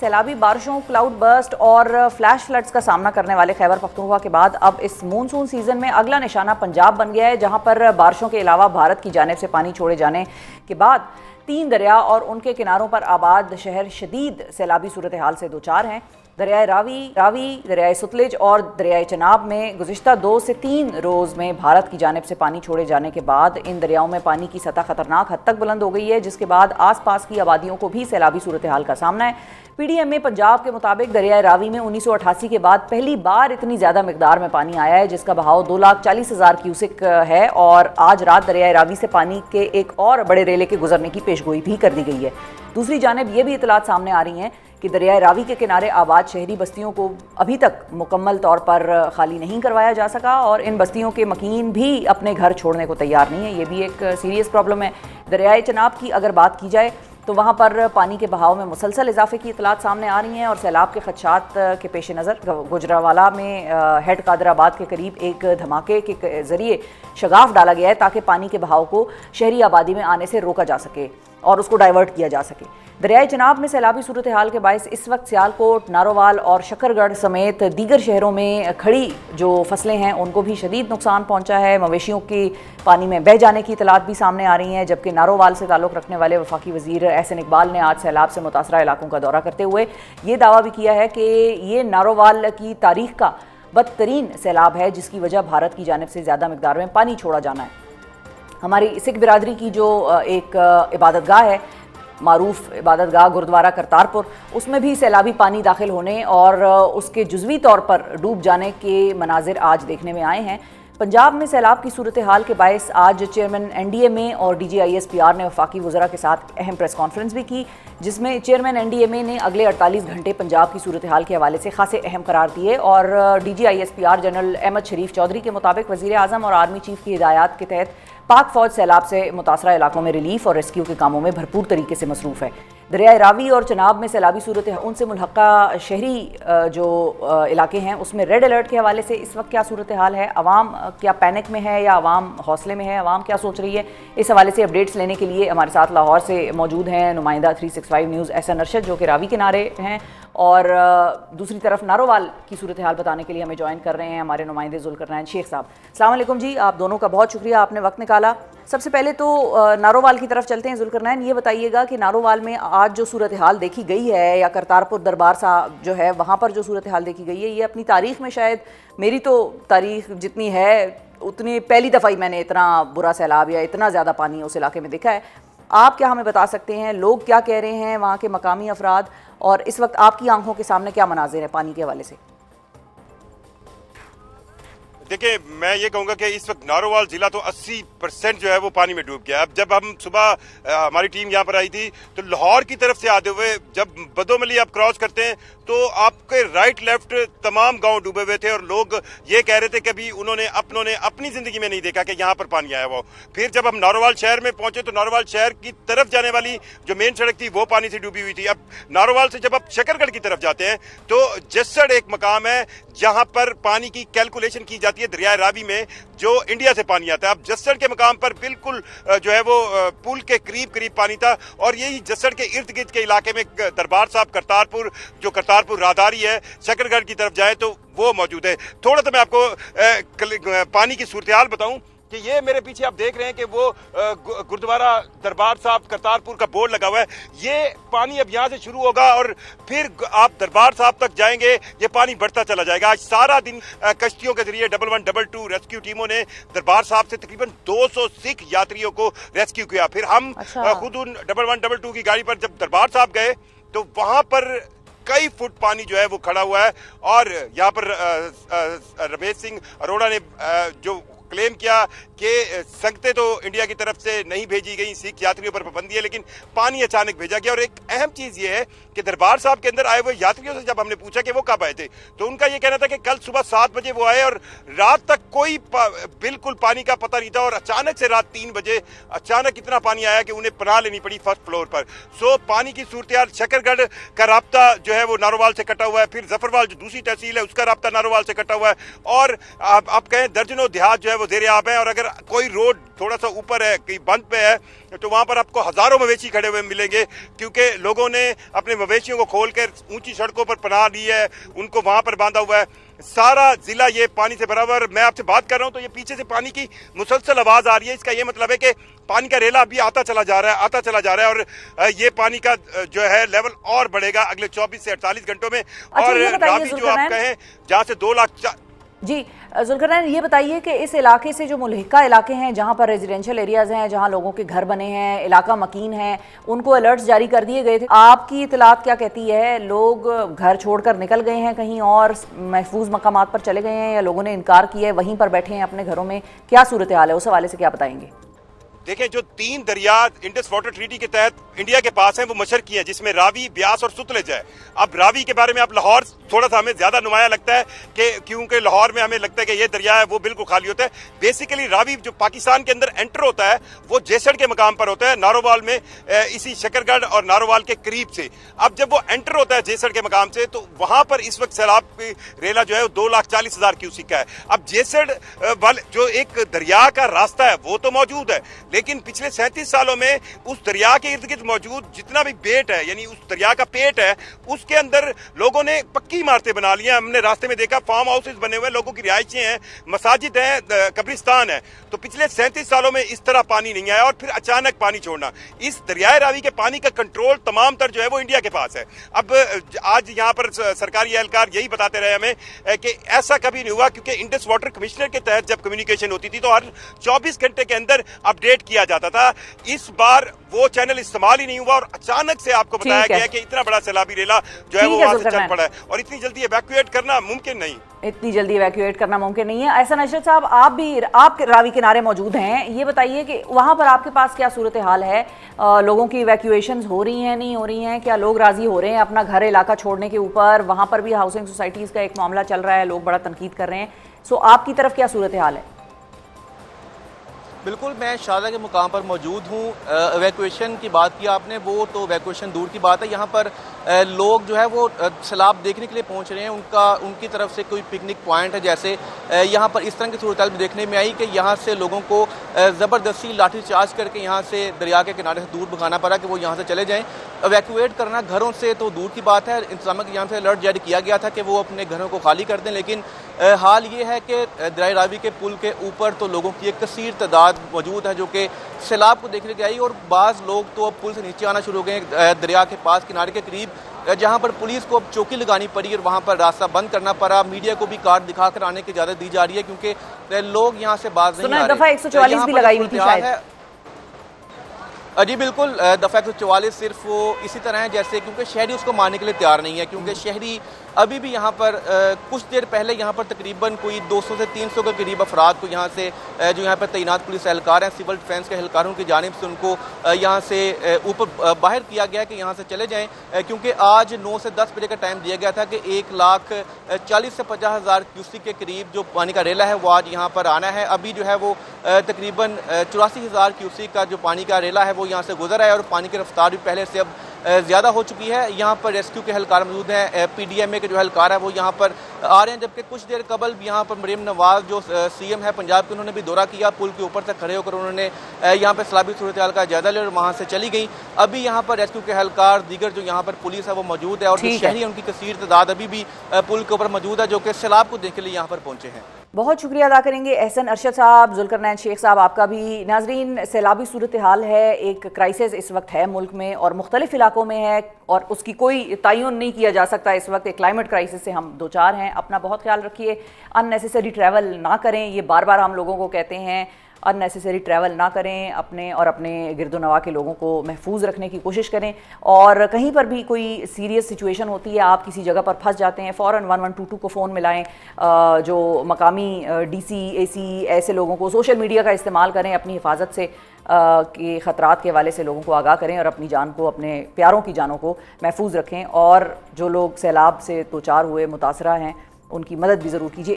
सैलाबी बारिशों, cloud burst और flash floods का सामना करने वाले खैबर पख्तूनख्वा के बाद अब इस मानसून सीजन में अगला निशाना पंजाब बन गया है, जहां पर बारिशों के अलावा भारत की जानिब से पानी छोड़े जाने के बाद 3 दरिया और उनके किनारों पर आबाद शहर शदीद सैलाबी सूरत हाल से दोचार हैं। दरियाए रावी, दरियाए सतलुज और दरियाए चनाब में गुज़िश्ता 2 से 3 रोज़ में भारत की जानिब से पानी छोड़े जाने के बाद इन दरियाओं में पानी की सतह खतरनाक हद तक बुलंद हो गई है, जिसके बाद आसपास की आबादियों को भी सैलाबी सूरत हाल का सामना है। PDM पंजाब के मुताबिक दरियाए रावी में 1988 के बाद पहली बार इतनी ज़्यादा मिकदार में पानी आया है, जिसका बहाव 2,40,000 क्यूसिक है और आज रात दरियाए रावी से पानी के एक और बड़े रेले के गुजरने की पेशगोई भी कर दी गई है। दूसरी जानिब ये भी इतलात सामने आ रही हैं कि दरियाए रावी के किनारे आबाद शहरी बस्तियों को अभी तक मुकम्मल तौर पर खाली नहीं करवाया जा सका और इन बस्तियों के मकीन भी अपने घर छोड़ने को तैयार नहीं है। ये भी एक सीरियस प्रॉब्लम है। दरियाए चनाब की अगर बात की जाए तो वहाँ पर पानी के बहाव में मुसलसल इजाफे की इतलात सामने आ रही हैं और सैलाब के खदशात के पेश नज़र गुजरावाला में हेड कादराबाद के करीब एक धमाके के ज़रिए शगाफ डाला गया है ताकि पानी के बहाव को शहरी आबादी में आने से रोका जा सके और उसको डाइवर्ट किया जा सके। दरियाए चनाब में सैलाबी सूरत हाल के बायस इस वक्त सियालकोट, नारोवाल और शकरगढ़ समेत दीगर शहरों में खड़ी जो फसलें हैं उनको भी शदीद नुकसान पहुंचा है। मवेशियों की पानी में बह जाने की इतलात भी सामने आ रही हैं, जबकि नारोवाल से ताल्लुक़ रखने वाले वफाकी वज़ीर एहसन इकबाल ने आज सैलाब से मुतासरा इलाकों का दौरा करते हुए ये दावा भी किया है कि ये नारोवाल की तारीख का बदतरीन सैलाब है, जिसकी वजह भारत की जानिब से ज़्यादा मिकदार में पानी छोड़ा जाना है। हमारी सिख बिरादरी की जो एक इबादतगाह है, मारूफ इबादतगाह गुरुद्वारा करतारपुर, उसमें भी सैलाबी पानी दाखिल होने और उसके जुज़वी तौर पर डूब जाने के मनाजिर आज देखने में आए हैं। पंजाब में सैलाब की सूरत हाल के बायस आज चेयरमैन NDMA और DGISPR ने वफाकी वज़रा के साथ अहम प्रेस कॉन्फ्रेंस भी की, जिसमें चेयरमैन NDMA ने अगले 48 घंटे पंजाब की सूरत हाल के हवाले से खासे अहम करार दिए और DGISPR जनरल अहमद शरीफ चौधरी के मुताबिक वज़ीर आज़म और आर्मी चीफ की हिदायत के तहत पाक फ़ौज सैलाब से मुतासरा इलाकों में रिलीफ और रेस्क्यू के कामों में भरपूर तरीके से मसरूफ़ है। दरियाए रावी और चनाब में सैलाबी सूरत उनसे मुल्हक़ा शहरी जो इलाके हैं उसमें रेड अलर्ट के हवाले से इस वक्त क्या सूरत हाल है, अवाम क्या पैनिक में है या अवाम हौसले में है, अवाम क्या सोच रही है, इस हवाले से अपडेट्स लेने के लिए हमारे साथ लाहौर से मौजूद हैं नुमाइंदा 365 न्यूज़ एहसन अरशद, जो कि रावी किनारे हैं, और दूसरी तरफ नारोवाल की सूरत हाल बताने के लिए हमें ज्वाइन कर रहे हैं हमारे नुमाइंदे जुल्करनैन शेख साहब। अस्सलाम वालेकुम जी, आप दोनों का बहुत शुक्रिया, आपने वक्त निकाला। सबसे पहले तो नारोवाल की तरफ चलते हैं। जुल्करनैन, ये बताइएगा कि नारोवाल में आज जो सूरत हाल देखी गई है या करतारपुर दरबार साहब जो है वहाँ पर जो सूरत हाल देखी गई है, ये अपनी तारीख़ में शायद, मेरी तो तारीख़ जितनी है उतनी पहली दफ़ा ही मैंने इतना बुरा सैलाब या इतना ज़्यादा पानी उस इलाके में देखा है। आप क्या हमें बता सकते हैं, लोग क्या कह रहे हैं, वहाँ के मकामी अफराद, और इस वक्त आपकी आंखों के सामने क्या मनाजिर है पानी के हवाले से? देखिए, मैं ये कहूँगा कि इस वक्त नारोवाल जिला तो 80% जो है वो पानी में डूब गया। अब जब हम सुबह हमारी टीम यहाँ पर आई थी तो लाहौर की तरफ से आते हुए जब बदोमली आप क्रॉस करते हैं तो आपके राइट लेफ्ट तमाम गांव डूबे हुए थे और लोग ये कह रहे थे कि अभी उन्होंने अपनी जिंदगी में नहीं देखा कि यहाँ पर पानी आया हुआ। फिर जब हम नारोवाल शहर में पहुंचे तो नारोवाल शहर की तरफ जाने वाली जो मेन सड़क थी वो पानी से डूबी हुई थी। अब नारोवाल से जब आप शकरगढ़ की तरफ जाते हैं तो जस्सड़ एक मकाम है जहां पर पानी की कैलकुलेशन की जाती है दरिया रावी में जो इंडिया से पानी आता है। अब जस्सड़ के मकाम पर बिल्कुल जो है वो पुल के करीब पानी था और यही जस्सड़ के इर्द गिर्द के इलाके में दरबार साहब करतारपुर, जो करतारपुर राहदारी है, शकरगढ़ की तरफ जाए तो वो मौजूद है। थोड़ा सा मैं आपको पानी की सूरत हाल बताऊं कि ये मेरे पीछे आप देख रहे हैं कि वो गुरुद्वारा दरबार साहब करतारपुर का बोर्ड लगा हुआ है। ये पानी अब यहाँ से शुरू होगा और फिर आप दरबार साहब तक जाएंगे, ये पानी बढ़ता चला जाएगा। आज सारा दिन कश्तियों के जरिए 1112 रेस्क्यू टीमों ने दरबार साहब से तकरीबन 200 सिख यात्रियों को रेस्क्यू किया। फिर हम खुद उन 1112 की गाड़ी पर जब दरबार साहब गए तो वहां पर कई फुट पानी जो है वो खड़ा हुआ है और यहाँ पर रमेश सिंह अरोड़ा ने जो क्लेम किया कि संगतें तो इंडिया की तरफ से नहीं भेजी गई, सिख यात्रियों पर पाबंदी है, लेकिन पानी अचानक भेजा गया। और एक अहम चीज ये है कि दरबार साहब के अंदर आए हुए यात्रियों से जब हमने पूछा कि वो कब आए थे तो उनका ये कहना था कि कल सुबह 7 बजे वो आए और रात तक कोई बिल्कुल पानी का पता नहीं था और अचानक से रात 3 बजे अचानक इतना पानी आया कि उन्हें पनाह लेनी पड़ी फर्स्ट फ्लोर पर। सो पानी की सूरत हाल, शकरगढ़ का राब्ता जो है वो नारोवाल से कटा हुआ है, फिर जफरवाल जो दूसरी तहसील है उसका राब्ता नारोवाल से कटा हुआ है और आप कहें दर्जनों देहात जो है वो ज़ेरे आब है। और अगर कोई रोड थोड़ा सा ऊपर है, कहीं बंद पे है, तो वहां पर आपको हजारों मवेशी खड़े हुए मिलेंगे, क्योंकि लोगों ने अपने मवेशियों को खोलकर ऊंची सड़कों पर पनाह दी है, उनको वहां पर बांधा हुआ है। सारा जिला ये पानी से भरा। मैं आपसे बात कर रहा हूं तो ये पीछे से पानी की मुसलसल आवाज आ रही है। इसका ये मतलब है कि पानी का रेला अभी आता चला जा रहा है और ये पानी का जो है लेवल और बढ़ेगा अगले 24 से 48 घंटों में। और रावी जो आप कहें जहां से 2 लाख जी जुल्करनैन, ये बताइए कि इस इलाके से जो मुल्हिका इलाके हैं, जहां पर रेजिडेंशियल एरियाज हैं, जहां लोगों के घर बने हैं, इलाका मकीन है, उनको अलर्ट्स जारी कर दिए गए थे। आपकी इतलात क्या कहती है? लोग घर छोड़कर निकल गए हैं, कहीं और महफूज मकामात पर चले गए हैं, या लोगों ने इनकार किया है, वहीं पर बैठे हैं अपने घरों में? क्या सूरत हाल है, उस हवाले से क्या बताएंगे? देखिए, जो 3 दरिया इंडस वाटर ट्रीटी के तहत इंडिया के पास हैं वो मशरकी हैं, जिसमें रावी, ब्यास और सतलज है। अब रावी के बारे में आप लाहौर थोड़ा सा हमें ज्यादा नुमाया लगता है कि क्योंकि लाहौर में हमें लगता है कि ये दरिया है वो बिल्कुल खाली होता है। बेसिकली रावी जो पाकिस्तान के अंदर एंटर होता है वो जेसड़ के मकाम पर होता है, नारोवाल में, इसी शकरगढ़ और नारोवाल के करीब से। अब जब वो एंटर होता है जेसड़ के मकाम से, तो वहां पर इस वक्त सैलाब की रेला जो है वो 2,40,000 क्यूसिक का है। अब जेसड़ वाले जो एक दरिया का रास्ता है वो तो मौजूद है, लेकिन पिछले 37 सालों में उस दरिया के इर्द गिर्द मौजूद जितना भी बेट है, यानी उस दरिया का पेट है, उसके अंदर लोगों ने पक्की इमारतें बना ली हैं। हमने रास्ते में देखा फार्म हाउसेस बने हुए, लोगों की रिहायशें हैं, मसाजिद हैं, कब्रिस्तान है। तो पिछले 37 सालों में इस तरह पानी नहीं आया और फिर अचानक पानी छोड़ना। इस दरियाए रावी के पानी का कंट्रोल तमाम तर जो है वो इंडिया के पास है। अब आज यहाँ पर सरकारी एहलकार यही बताते रहे हमें कि ऐसा कभी नहीं हुआ, क्योंकि इंडस वाटर कमिश्नर के तहत जब कम्युनिकेशन होती थी तो हर 24 घंटे के अंदर अपडेट किया जाता था। इस बार वो चैनल इस्तेमाल ही नहीं हुआ और अचानक से आपको बताया गया कि इतना बड़ा सैलाबी रेला जो है वो वहां से चल पड़ा है और इतनी जल्दी इवैक्यूएट करना मुमकिन नहीं। इतनी जल्दी इवैक्यूएट करना मुमकिन नहीं है। ऐसा नशरत साहब, आप रावी किनारे मौजूद हैं, ये बताइए कि वहां पर आपके पास क्या सूरत हाल है? लोगों की इवैक्यूएशंस हो रही हैं, नहीं हो रही हैं? क्या लोग राजी हो रहे हैं अपना घर इलाका छोड़ने के ऊपर? वहां पर भी हाउसिंग सोसाइटीज का एक मामला चल रहा है, लोग बड़ा तनकीद कर रहे हैं। सो आपकी तरफ क्या सूरत हाल है? बिल्कुल, मैं शारजा के मुकाम पर मौजूद हूँ। इवैक्यूएशन की बात की आपने, वो तो इवैक्यूएशन दूर की बात है। यहाँ पर लोग जो है वो सैलाब देखने के लिए पहुँच रहे हैं। उनकी तरफ से कोई पिकनिक पॉइंट है, जैसे यहाँ पर इस तरह की सूरत हाल देखने में आई कि यहाँ से लोगों को ज़बरदस्ती लाठी चार्ज करके यहाँ से दरिया के किनारे से दूर भगाना पड़ा कि वो यहाँ से चले जाएँ। इवैक्यूएट करना घरों से तो दूर की बात है, इंतजाम की यहाँ से अलर्ट जारी किया गया था कि वो अपने घरों को खाली कर दें, लेकिन हाल ये है कि दरिया रावी के पुल के ऊपर तो लोगों की एक कसीर तादाद मौजूद है जो कि सैलाब को देखने के आई, और बाज़ लोग तो अब पुल से नीचे आना शुरू हो गए दरिया के पास किनारे के करीब, जहां पर पुलिस को अब चौकी लगानी पड़ी और वहां पर रास्ता बंद करना पड़ा। मीडिया को भी कार्ड दिखाकर आने की इजाज़त दी जा रही है क्योंकि लोग यहां से बाज नहीं आ रहे। दफा 144 भी लगाई हुई थी शायद। जी बिल्कुल, दफ़ा 144 सिर्फ वो इसी तरह है जैसे, क्योंकि शहरी उसको मानने के लिए तैयार नहीं है, क्योंकि शहरी अभी भी यहाँ पर कुछ देर पहले यहाँ पर तकरीबन कोई 200 से 300 के करीब अफराद को यहाँ से जो यहाँ पर तैनात पुलिस एहलकार हैं, सिविल डिफेंस के एहलकारों की जानिब से उनको यहाँ से ऊपर बाहर किया गया कि यहाँ से चले जाएँ, क्योंकि आज 9 से 10 बजे का टाइम दिया गया था कि 1,40,000 से 50,000 क्यूसिक के करीब जो पानी का रेला है वो आज यहाँ पर आना है। अभी जो है वो तकरीबन 84,000 क्यूसिक का जो पानी का रेला है वो यहाँ से गुजर है और पानी की रफ्तार भी पहले से अब ज़्यादा हो चुकी है। यहाँ पर रेस्क्यू के एहलकार मौजूद हैं, PDMA के जो एहलकार है वो यहाँ पर आ रहे हैं, जबकि कुछ देर कबल यहाँ पर मरीम नवाज जो CM है पंजाब के, उन्होंने भी दौरा किया। पुल के ऊपर से खड़े होकर उन्होंने यहाँ पर सैलाबी सूरत हाल का जायजा लिया और वहाँ से चली गई। अभी यहाँ पर रेस्क्यू के एहलकार, दीगर जो यहाँ पर पुलिस है वो मौजूद है और जो शहरी है उनकी कसीर तादाद अभी भी पुल के ऊपर मौजूद है जो कि सैलाब को देखने के लिए यहाँ पर पहुँचे हैं। बहुत शुक्रिया अदा करेंगे एहसन अरशद साहब, जुल्करनैन शेख साहब, आपका भी। नाजरीन, सैलाबी सूरत हाल है, एक क्राइसिस इस वक्त है मुल्क में और मुख्तलिफ इलाकों में है और उसकी कोई तयन नहीं किया जा सकता। इस वक्त एक क्लाइमेट क्राइसिस से हम दो चार हैं। अपना बहुत ख्याल रखिए, अननेसेसरी ट्रैवल ना करें, ये बार बार हम लोगों को कहते हैं, अननेसेसरी ट्रैवल ना करें, अपने और अपने गिरदोनवा के लोगों को महफूज रखने की कोशिश करें। और कहीं पर भी कोई सीरियस सिचुएशन होती है, आप किसी जगह पर फंस जाते हैं, फ़ौरन 1122 को फ़ोन मिलाएं। जो मकामी DC AC ऐसे लोगों को, सोशल मीडिया का इस्तेमाल करें अपनी हिफाजत से के ख़तरात के हवाले से लोगों को आगाह करें और अपनी जान को, अपने प्यारों की जानों को महफूज रखें। और जो लोग सैलाब से दो चार हुए, मुतासरा हैं, उनकी मदद भी ज़रूर कीजिए।